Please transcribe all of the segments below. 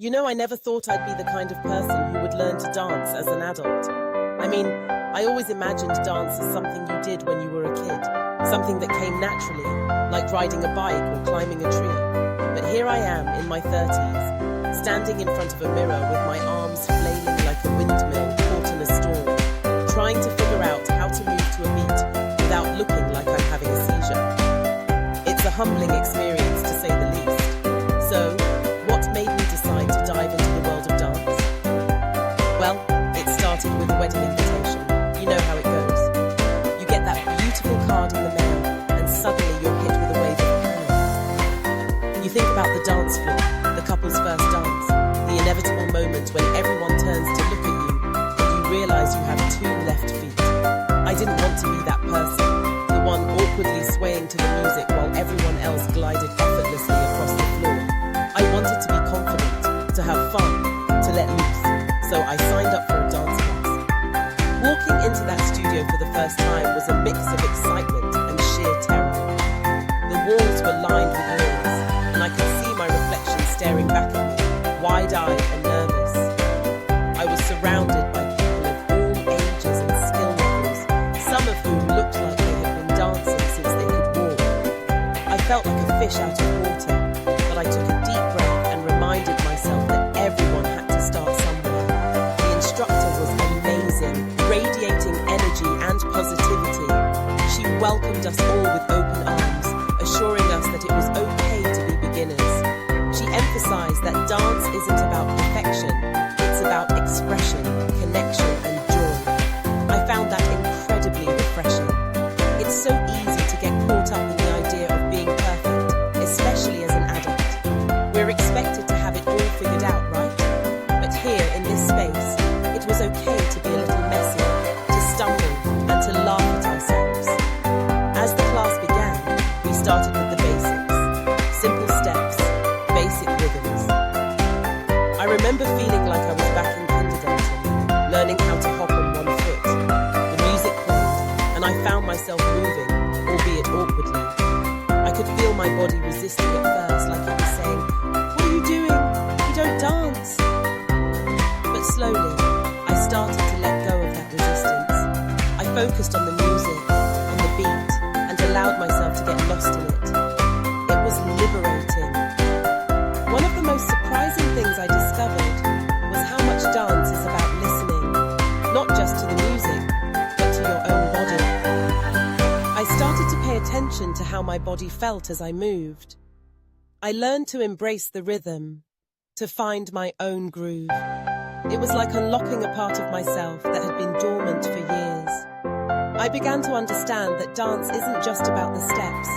I never thought I'd be the kind of person who would learn to dance as an adult. I always imagined dance as something you did when you were a kid, something that came naturally, like riding a bike or climbing a tree. But here I am in my 30s, standing in front of a mirror with my arms flailing like a windmill caught in a storm, trying to figure out how to move to a beat without looking like I'm having a seizure. It's a humbling experience, to say the least. So, what made me decide to dive into the world of dance? Well, it started with a wedding invitation. You know how it goes. You get that beautiful card in the mail, and suddenly you're hit with a wave of panic. You think about the dance floor, the couple's first dance, the inevitable moment when everyone turns to look at you, and you realize you have 2 left feet. I didn't want to be that person, the one awkwardly swaying to the music while everyone else glided effortlessly across the floor. I wanted to be confident, to have fun, to let loose, so I signed up for a dance class. Walking into that studio for the first time was a mix of excitement and sheer terror. The walls were lined with mirrors, and I could see my reflection staring back at me, wide-eyed and nervous. I was surrounded by people of all ages and skill levels, some of whom looked like they had been dancing since they could walk. I felt like a fish out of water, but I took a deep breath and reminded myself that everyone had to start somewhere. The instructor was amazing, radiating energy and positivity. She welcomed us all with open arms, assuring us that it was okay to be beginners. She emphasized that dance isn't about perfection, it's about expression, connection, and joy. I found that incredibly refreshing. It's so easy to get caught up in the idea of being perfect, especially as an adult. We're expected to have it all figured out, right? But here, in this space, it was okay to be a little messy, to stumble, and to laugh at ourselves. As the class began, we started with the basics. Simple steps, basic rhythms. I remember feeling like I was back in kindergarten, learning how to hop on one foot. The music played, and I found myself moving, albeit awkwardly. I could feel my body resisting at first, like it was saying, "What are you doing? You don't dance." But slowly, I started to let go of that resistance. I focused on the music, on the beat, and allowed myself to get lost in it. It was liberating. One of the most surprising things I discovered was how much dance is about listening, not just to the music, but to your own body. I started to pay attention to how my body felt as I moved. I learned to embrace the rhythm, to find my own groove. It was like unlocking a part of myself that had been dormant for years. I began to understand that dance isn't just about the steps.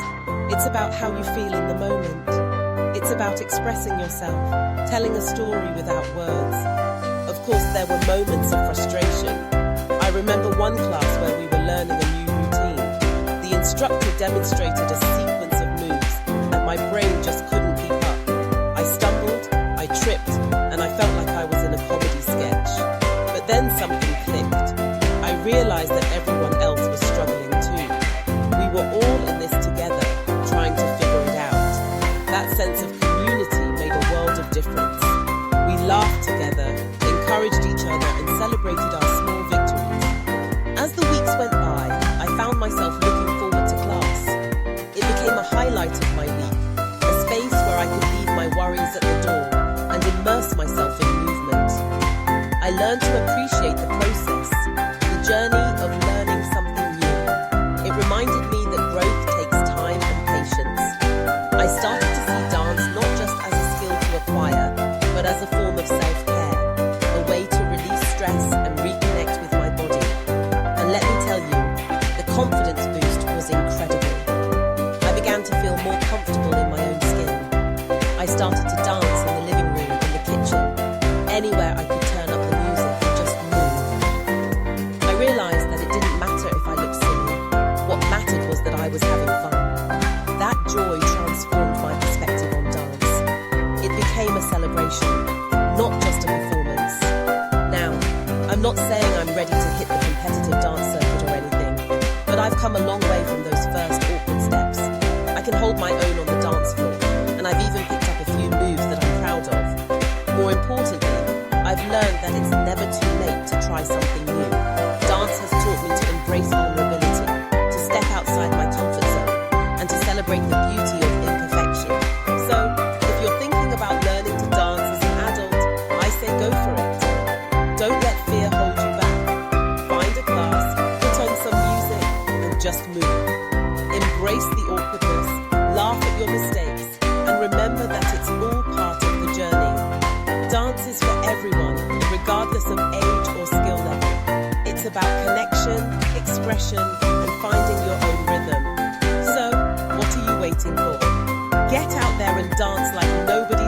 It's about how you feel in the moment. It's about expressing yourself, telling a story without words. Of course, there were moments of frustration. I remember one class where we were learning a new routine. The instructor demonstrated a sequence of moves, and my brain just couldn't keep up. I stumbled, I tripped, and I felt like I was in a comedy sketch. But then something clicked. I realized that everyone else was struggling too. We were all in this together, trying to figure it out. That sense of community made a world of difference. We laughed together, encouraged each other, and celebrated our small victories. As the weeks went by, I found myself looking forward to class. It became a highlight of my week, a space where I could leave my worries at the door and immerse myself in movement. I learned to appreciate the process, the journey of learning something new. It reminded me that growth takes time and patience. I started to see dance not just as a skill to acquire, but as a form of self-care, a way to release stress and reconnect with my body. And let me tell you, the confidence boost was incredible. I began to feel more comfortable in my own skin. I started to dance in the living room, in the kitchen, anywhere I could turn up the music and just move. I realized that it didn't matter if I looked silly. What mattered was that I was having fun. That joy transformed my perspective on dance. It became a celebration, not just a performance. Now, I'm not saying I'm ready to hit the competitive dance circuit or anything, but I've come a long way from those first awkward steps. I can hold my own on the dance floor, and I've even picked up a few moves that I'm proud of. More importantly, I've learned that it's never too late to try something new. Dance has taught me to embrace vulnerability, to step outside my comfort zone, and to celebrate the beauty of imperfection. So, if you're thinking about learning to dance as an adult, I say go for it. Don't let fear hold you back. Find a class, put on some music, and just move. Embrace the awkwardness, laugh at your mistakes, and remember that it's all part of the journey. Dance is for everyone, regardless of age or skill level. It's about connection, expression, and finding your own rhythm. So, what are you waiting for? Get out there and dance like nobody